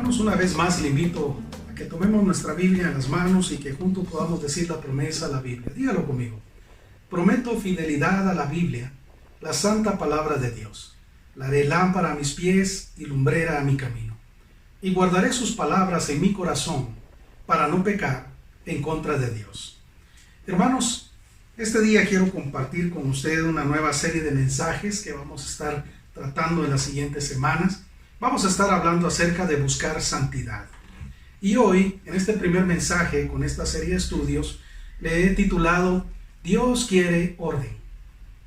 Hermanos, una vez más le invito a que tomemos nuestra Biblia en las manos y que juntos podamos decir la promesa a la Biblia. Dígalo conmigo. Prometo fidelidad a la Biblia, la santa palabra de Dios. La haré lámpara a mis pies y lumbrera a mi camino. Y guardaré sus palabras en mi corazón para no pecar en contra de Dios. Hermanos, este día quiero compartir con ustedes una nueva serie de mensajes que vamos a estar tratando en las siguientes semanas. Vamos a estar hablando acerca de buscar santidad. Y hoy, en este primer mensaje, con esta serie de estudios, le he titulado Dios quiere orden.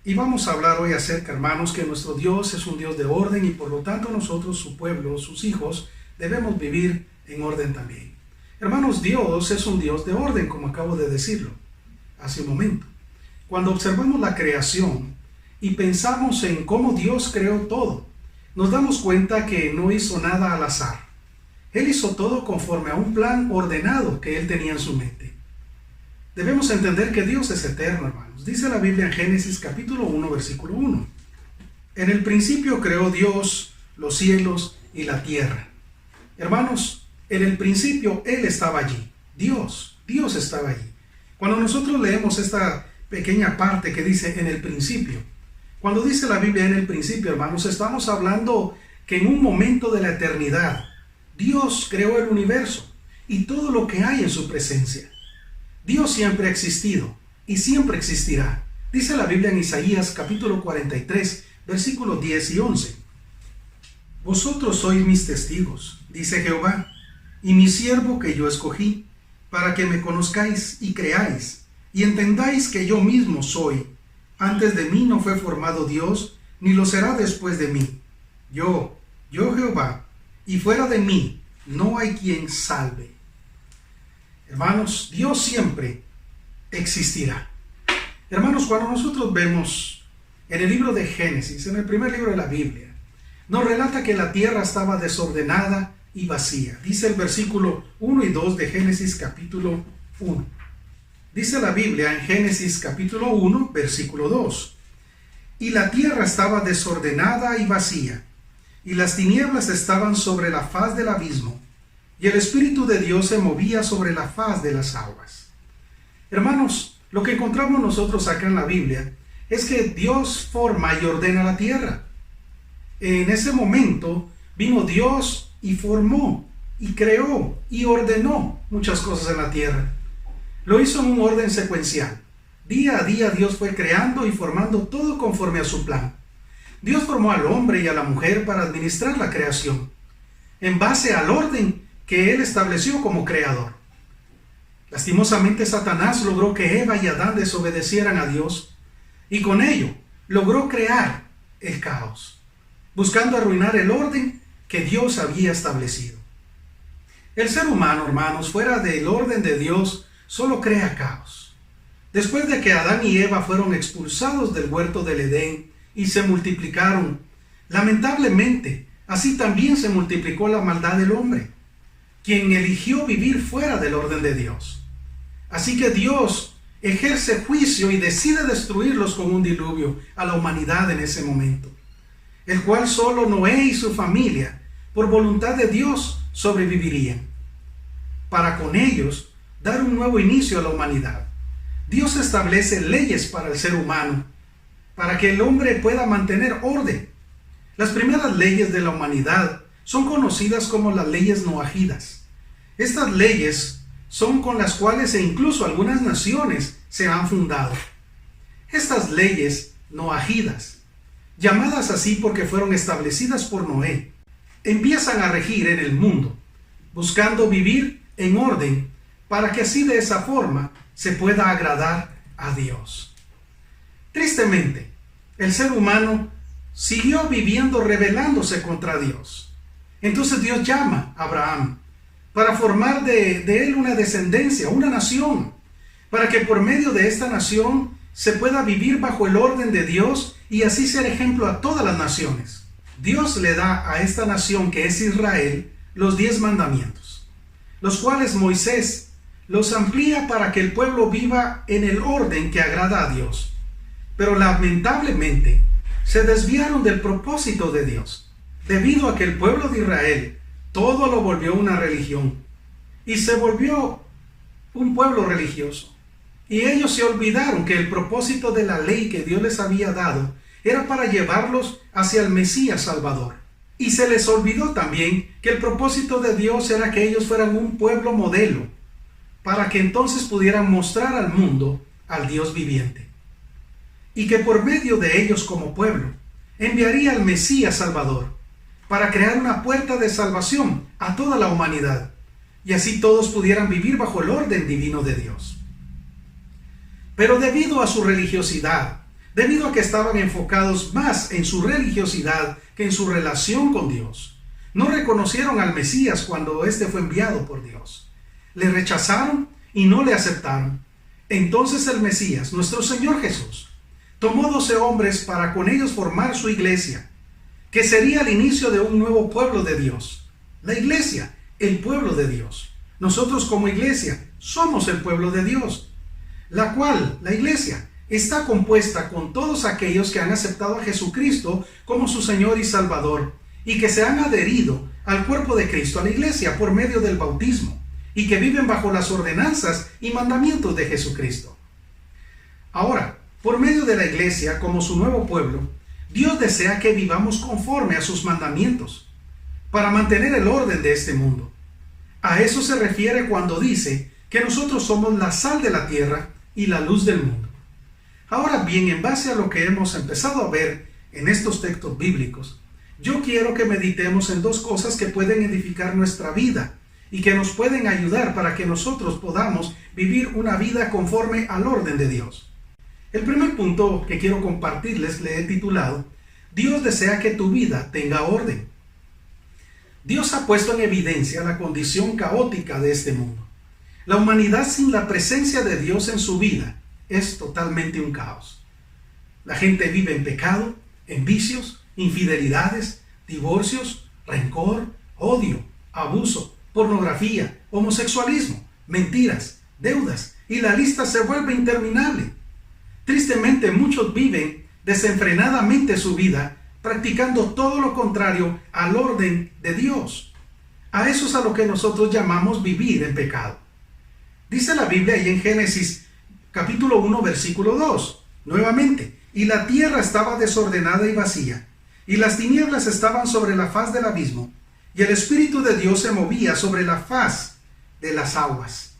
Y vamos a hablar hoy acerca, hermanos, que nuestro Dios es un Dios de orden y por lo tanto nosotros, su pueblo, sus hijos, debemos vivir en orden también. Hermanos, Dios es un Dios de orden, como acabo de decirlo hace un momento. Cuando observamos la creación y pensamos en cómo Dios creó todo, nos damos cuenta que no hizo nada al azar. Él hizo todo conforme a un plan ordenado que Él tenía en su mente. Debemos entender que Dios es eterno, hermanos. Dice la Biblia en Génesis capítulo 1, versículo 1. En el principio creó Dios los cielos y la tierra. Hermanos, en el principio Él estaba allí. Dios estaba allí. Cuando nosotros leemos esta pequeña parte que dice en el principio, cuando dice la Biblia en el principio, hermanos, estamos hablando que en un momento de la eternidad, Dios creó el universo y todo lo que hay en su presencia. Dios siempre ha existido y siempre existirá. Dice la Biblia en Isaías capítulo 43, versículos 10 y 11. Vosotros sois mis testigos, dice Jehová, y mi siervo que yo escogí, para que me conozcáis y creáis, y entendáis que yo mismo soy. Antes de mí no fue formado Dios, ni lo será después de mí. Yo Jehová, y fuera de mí no hay quien salve. Hermanos, Dios siempre existirá. Hermanos, cuando nosotros vemos en el libro de Génesis, en el primer libro de la Biblia, nos relata que la tierra estaba desordenada y vacía. Dice el versículo 1 y 2 de Génesis capítulo 1. Dice la Biblia en Génesis capítulo 1, versículo 2. Y la tierra estaba desordenada y vacía, y las tinieblas estaban sobre la faz del abismo, y el Espíritu de Dios se movía sobre la faz de las aguas. Hermanos, lo que encontramos nosotros acá en la Biblia es que Dios forma y ordena la tierra. En ese momento vino Dios y formó, y creó, y ordenó muchas cosas en la tierra. Lo hizo en un orden secuencial. Día a día Dios fue creando y formando todo conforme a su plan. Dios formó al hombre y a la mujer para administrar la creación, en base al orden que Él estableció como creador. Lastimosamente Satanás logró que Eva y Adán desobedecieran a Dios, y con ello logró crear el caos, buscando arruinar el orden que Dios había establecido. El ser humano, hermanos, fuera del orden de Dios, solo crea caos. Después de que Adán y Eva fueron expulsados del huerto del Edén y se multiplicaron, lamentablemente, así también se multiplicó la maldad del hombre, quien eligió vivir fuera del orden de Dios. Así que Dios ejerce juicio y decide destruirlos con un diluvio a la humanidad en ese momento, el cual solo Noé y su familia, por voluntad de Dios, sobrevivirían, para con ellos dar un nuevo inicio a la humanidad. Dios establece leyes para el ser humano, para que el hombre pueda mantener orden. Las primeras leyes de la humanidad son conocidas como las leyes noajidas. Estas leyes son con las cuales incluso algunas naciones se han fundado. Estas leyes noajidas, llamadas así porque fueron establecidas por Noé, empiezan a regir en el mundo, buscando vivir en orden para que así de esa forma se pueda agradar a Dios. Tristemente, el ser humano siguió viviendo rebelándose contra Dios. Entonces Dios llama a Abraham para formar de él una descendencia, una nación, para que por medio de esta nación se pueda vivir bajo el orden de Dios y así ser ejemplo a todas las naciones. Dios le da a esta nación que es Israel los 10 mandamientos, los cuales Moisés los amplía para que el pueblo viva en el orden que agrada a Dios. Pero lamentablemente se desviaron del propósito de Dios, debido a que el pueblo de Israel todo lo volvió una religión y se volvió un pueblo religioso. Y ellos se olvidaron que el propósito de la ley que Dios les había dado era para llevarlos hacia el Mesías Salvador. Y se les olvidó también que el propósito de Dios era que ellos fueran un pueblo modelo, para que entonces pudieran mostrar al mundo al Dios viviente. Y que por medio de ellos como pueblo, enviaría al Mesías Salvador, para crear una puerta de salvación a toda la humanidad, y así todos pudieran vivir bajo el orden divino de Dios. Pero debido a su religiosidad, debido a que estaban enfocados más en su religiosidad que en su relación con Dios, no reconocieron al Mesías cuando éste fue enviado por Dios. Le rechazaron y no le aceptaron. Entonces el Mesías, nuestro Señor Jesús, tomó 12 hombres para con ellos formar su iglesia, que sería el inicio de un nuevo pueblo de Dios. La iglesia, el pueblo de Dios. Nosotros como iglesia somos el pueblo de Dios, la cual, la iglesia, está compuesta con todos aquellos que han aceptado a Jesucristo como su Señor y Salvador y que se han adherido al cuerpo de Cristo, a la iglesia, por medio del bautismo y que viven bajo las ordenanzas y mandamientos de Jesucristo. Ahora, por medio de la iglesia, como su nuevo pueblo, Dios desea que vivamos conforme a sus mandamientos para mantener el orden de este mundo. A eso se refiere cuando dice que nosotros somos la sal de la tierra y la luz del mundo. Ahora bien, en base a lo que hemos empezado a ver en estos textos bíblicos, yo quiero que meditemos en dos cosas que pueden edificar nuestra vida y que nos pueden ayudar para que nosotros podamos vivir una vida conforme al orden de Dios. El primer punto que quiero compartirles le he titulado: Dios desea que tu vida tenga orden. Dios ha puesto en evidencia la condición caótica de este mundo. La humanidad sin la presencia de Dios en su vida es totalmente un caos. La gente vive en pecado, en vicios, infidelidades, divorcios, rencor, odio, abuso, pornografía, homosexualismo, mentiras, deudas, y la lista se vuelve interminable. Tristemente, muchos viven desenfrenadamente su vida, practicando todo lo contrario al orden de Dios. A eso es a lo que nosotros llamamos vivir en pecado. Dice la Biblia ahí en Génesis capítulo 1, versículo 2, nuevamente: y la tierra estaba desordenada y vacía, y las tinieblas estaban sobre la faz del abismo, y el Espíritu de Dios se movía sobre la faz de las aguas.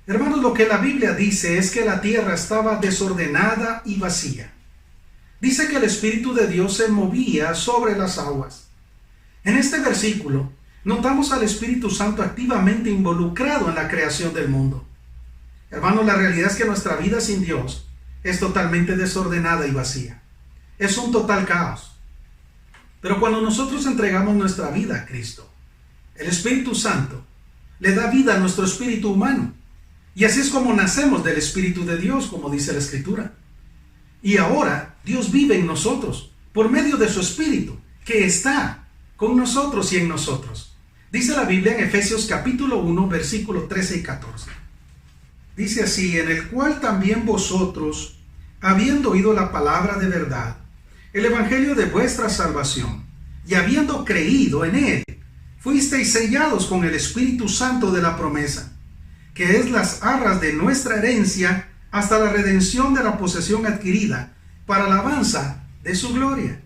Hermanos, lo que la Biblia dice es que la tierra estaba desordenada y vacía. Dice que el Espíritu de Dios se movía sobre las aguas. En este versículo notamos al Espíritu Santo activamente involucrado en la creación del mundo. Hermanos, la realidad es que nuestra vida sin Dios es totalmente desordenada y vacía. Es un total caos. Pero cuando nosotros entregamos nuestra vida a Cristo, el Espíritu Santo le da vida a nuestro espíritu humano. Y así es como nacemos del Espíritu de Dios, como dice la Escritura. Y ahora Dios vive en nosotros por medio de su Espíritu, que está con nosotros y en nosotros. Dice la Biblia en Efesios capítulo 1, versículos 13 y 14. Dice así: en el cual también vosotros, habiendo oído la palabra de verdad, el evangelio de vuestra salvación, y habiendo creído en él, fuisteis sellados con el Espíritu Santo de la promesa, que es las arras de nuestra herencia hasta la redención de la posesión adquirida para alabanza de su gloria.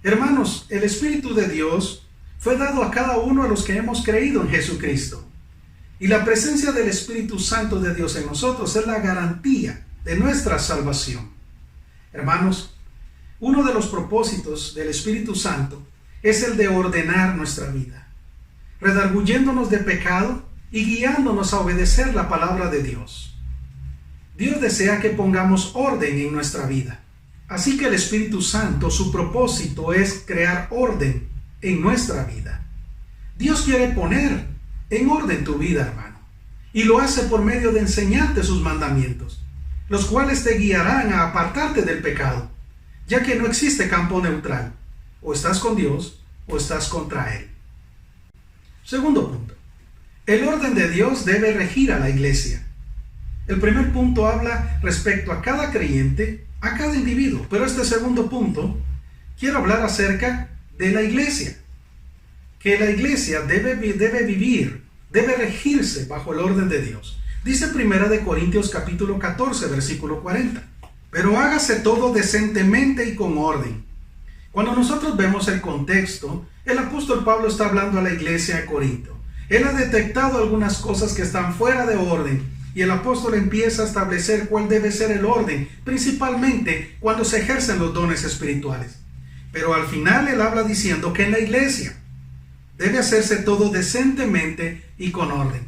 Hermanos, el Espíritu de Dios fue dado a cada uno de los que hemos creído en Jesucristo. Y la presencia del Espíritu Santo de Dios en nosotros es la garantía de nuestra salvación. Hermanos, uno de los propósitos del Espíritu Santo es el de ordenar nuestra vida, redarguyéndonos de pecado y guiándonos a obedecer la palabra de Dios. Dios desea que pongamos orden en nuestra vida. Así que el Espíritu Santo, su propósito es crear orden en nuestra vida. Dios quiere poner en orden tu vida, hermano, y lo hace por medio de enseñarte sus mandamientos, los cuales te guiarán a apartarte del pecado, ya que no existe campo neutral. O estás con Dios o estás contra Él. Segundo punto: el orden de Dios debe regir a la iglesia. El primer punto habla respecto a cada creyente, a cada individuo, pero este segundo punto quiero hablar acerca de la iglesia, que la iglesia debe vivir, debe regirse bajo el orden de Dios. Dice 1 Corintios capítulo 14, versículo 40. Pero hágase todo decentemente y con orden. Cuando nosotros vemos el contexto, el apóstol Pablo está hablando a la iglesia de Corinto. Él ha detectado algunas cosas que están fuera de orden y el apóstol empieza a establecer cuál debe ser el orden, principalmente cuando se ejercen los dones espirituales. Pero al final él habla diciendo que en la iglesia debe hacerse todo decentemente y con orden.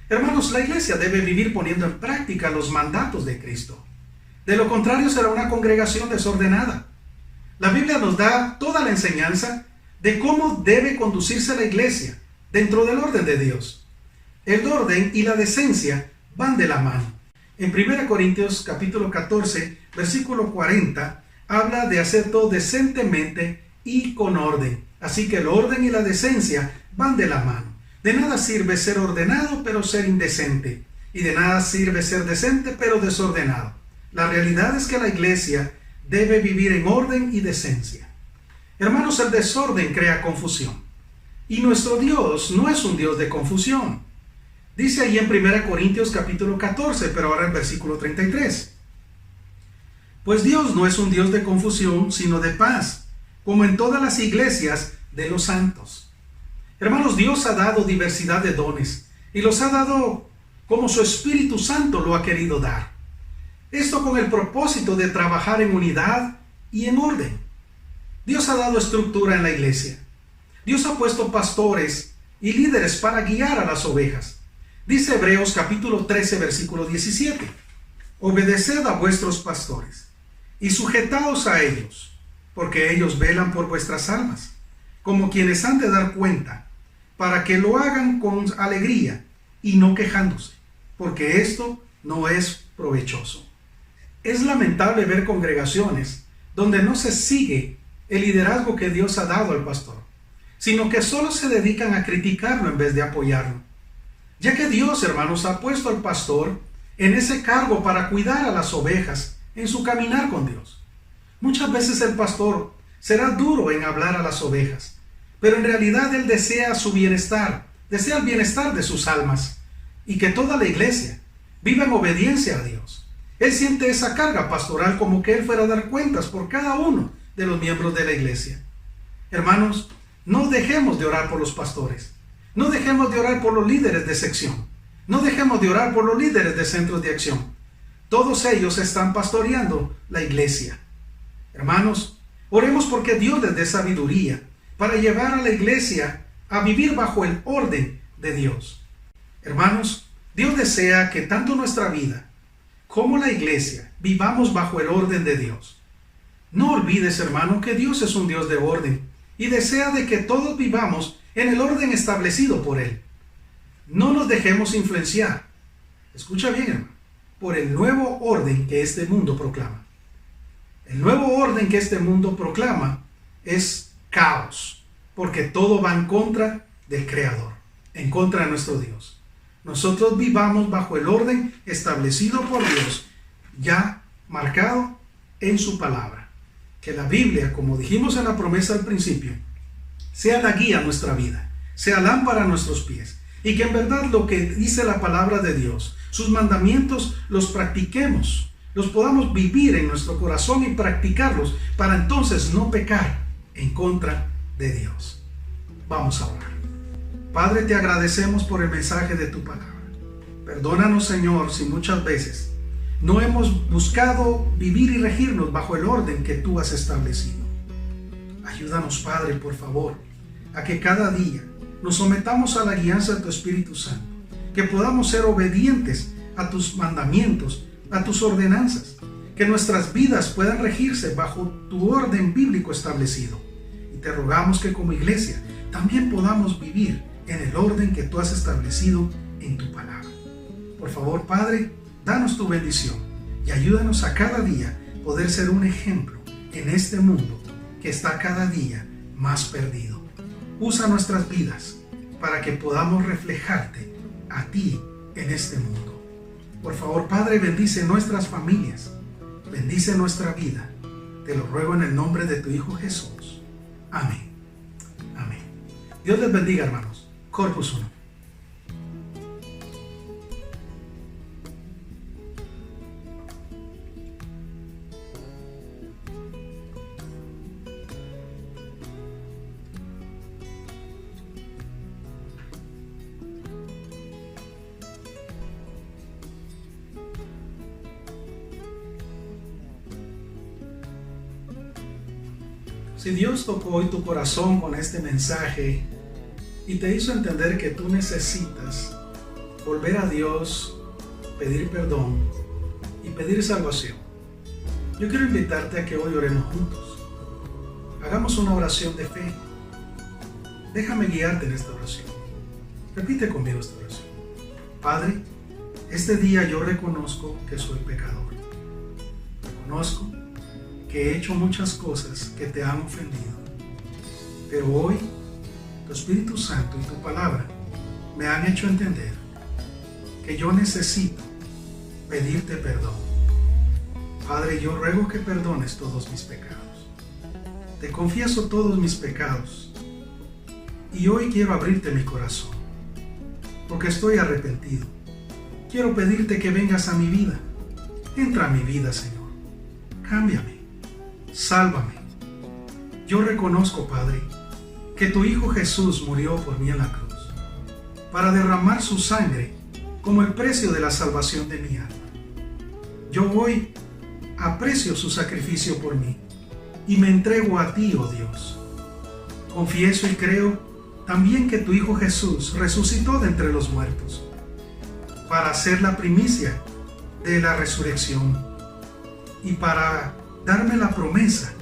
Hermanos, la iglesia debe vivir poniendo en práctica los mandatos de Cristo. De lo contrario será una congregación desordenada. La Biblia nos da toda la enseñanza de cómo debe conducirse la iglesia dentro del orden de Dios. El orden y la decencia van de la mano. En 1 Corintios capítulo 14, versículo 40, habla de hacer todo decentemente y con orden. Así que el orden y la decencia van de la mano. De nada sirve ser ordenado pero ser indecente. Y de nada sirve ser decente pero desordenado. La realidad es que la iglesia debe vivir en orden y decencia. Hermanos, el desorden crea confusión. Y nuestro Dios no es un Dios de confusión. Dice ahí en 1 Corintios capítulo 14, pero ahora en versículo 33. Pues Dios no es un Dios de confusión, sino de paz, como en todas las iglesias de los santos. Hermanos, Dios ha dado diversidad de dones y los ha dado como su Espíritu Santo lo ha querido dar. Esto con el propósito de trabajar en unidad y en orden. Dios ha dado estructura en la iglesia. Dios ha puesto pastores y líderes para guiar a las ovejas. Dice Hebreos capítulo 13, versículo 17. Obedeced a vuestros pastores y sujetaos a ellos, porque ellos velan por vuestras almas, como quienes han de dar cuenta, para que lo hagan con alegría y no quejándose, porque esto no es provechoso. Es lamentable ver congregaciones donde no se sigue el liderazgo que Dios ha dado al pastor, sino que solo se dedican a criticarlo en vez de apoyarlo. Ya que Dios, hermanos, ha puesto al pastor en ese cargo para cuidar a las ovejas en su caminar con Dios. Muchas veces el pastor será duro en hablar a las ovejas, pero en realidad él desea su bienestar, desea el bienestar de sus almas y que toda la iglesia viva en obediencia a Dios. Él siente esa carga pastoral como que él fuera a dar cuentas por cada uno de los miembros de la iglesia. Hermanos, no dejemos de orar por los pastores. No dejemos de orar por los líderes de sección. No dejemos de orar por los líderes de centros de acción. Todos ellos están pastoreando la iglesia. Hermanos, oremos porque Dios les dé sabiduría para llevar a la iglesia a vivir bajo el orden de Dios. Hermanos, Dios desea que tanto nuestra vida como la iglesia vivamos bajo el orden de Dios. No olvides, hermano, que Dios es un Dios de orden y desea de que todos vivamos en el orden establecido por Él. No nos dejemos influenciar, escucha bien, hermano, por el nuevo orden que este mundo proclama. El nuevo orden que este mundo proclama es caos, porque todo va en contra del Creador, en contra de nuestro Dios. Nosotros vivamos bajo el orden establecido por Dios, ya marcado en su palabra. Que la Biblia, como dijimos en la promesa al principio, sea la guía a nuestra vida, sea lámpara a nuestros pies, y que en verdad lo que dice la palabra de Dios, sus mandamientos, los practiquemos, los podamos vivir en nuestro corazón y practicarlos para entonces no pecar en contra de Dios. Vamos a orar. Padre, te agradecemos por el mensaje de tu palabra. Perdónanos, Señor, si muchas veces no hemos buscado vivir y regirnos bajo el orden que tú has establecido. Ayúdanos, Padre, por favor, a que cada día nos sometamos a la guianza de tu Espíritu Santo, que podamos ser obedientes a tus mandamientos, a tus ordenanzas, que nuestras vidas puedan regirse bajo tu orden bíblico establecido. Y te rogamos que como iglesia también podamos vivir en el orden que tú has establecido en tu palabra. Por favor, Padre, danos tu bendición y ayúdanos a cada día poder ser un ejemplo en este mundo que está cada día más perdido. Usa nuestras vidas para que podamos reflejarte a ti en este mundo. Por favor, Padre, bendice nuestras familias, bendice nuestra vida. Te lo ruego en el nombre de tu Hijo Jesús. Amén. Amén. Dios les bendiga, hermanos. Corpus Uno. Si Dios tocó hoy tu corazón con este mensaje y te hizo entender que tú necesitas volver a Dios, pedir perdón y pedir salvación, yo quiero invitarte a que hoy oremos juntos. Hagamos una oración de fe. Déjame guiarte en esta oración. Repite conmigo esta oración. Padre, este día yo reconozco que soy pecador. Reconozco que he hecho muchas cosas que te han ofendido, pero hoy tu Espíritu Santo y tu palabra me han hecho entender que yo necesito pedirte perdón. Padre, yo ruego que perdones todos mis pecados. Te confieso todos mis pecados y hoy quiero abrirte mi corazón porque estoy arrepentido. Quiero pedirte que vengas a mi vida. Entra a mi vida, Señor. Cámbiame. Sálvame. Yo reconozco, Padre, que tu Hijo Jesús murió por mí en la cruz, para derramar su sangre como el precio de la salvación de mi alma. Yo hoy aprecio su sacrificio por mí y me entrego a ti, oh Dios. Confieso y creo también que tu Hijo Jesús resucitó de entre los muertos, para ser la primicia de la resurrección y para darme la promesa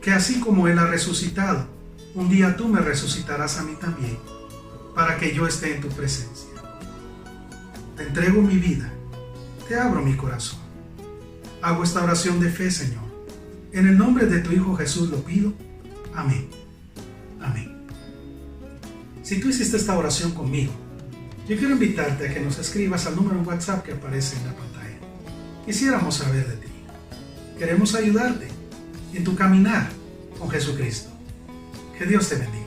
que así como Él ha resucitado, un día tú me resucitarás a mí también, para que yo esté en tu presencia. Te entrego mi vida, te abro mi corazón. Hago esta oración de fe, Señor. En el nombre de tu Hijo Jesús lo pido. Amén. Amén. Si tú hiciste esta oración conmigo, yo quiero invitarte a que nos escribas al número en WhatsApp que aparece en la pantalla. Quisiéramos saber de ti. Queremos ayudarte en tu caminar con Jesucristo. Que Dios te bendiga.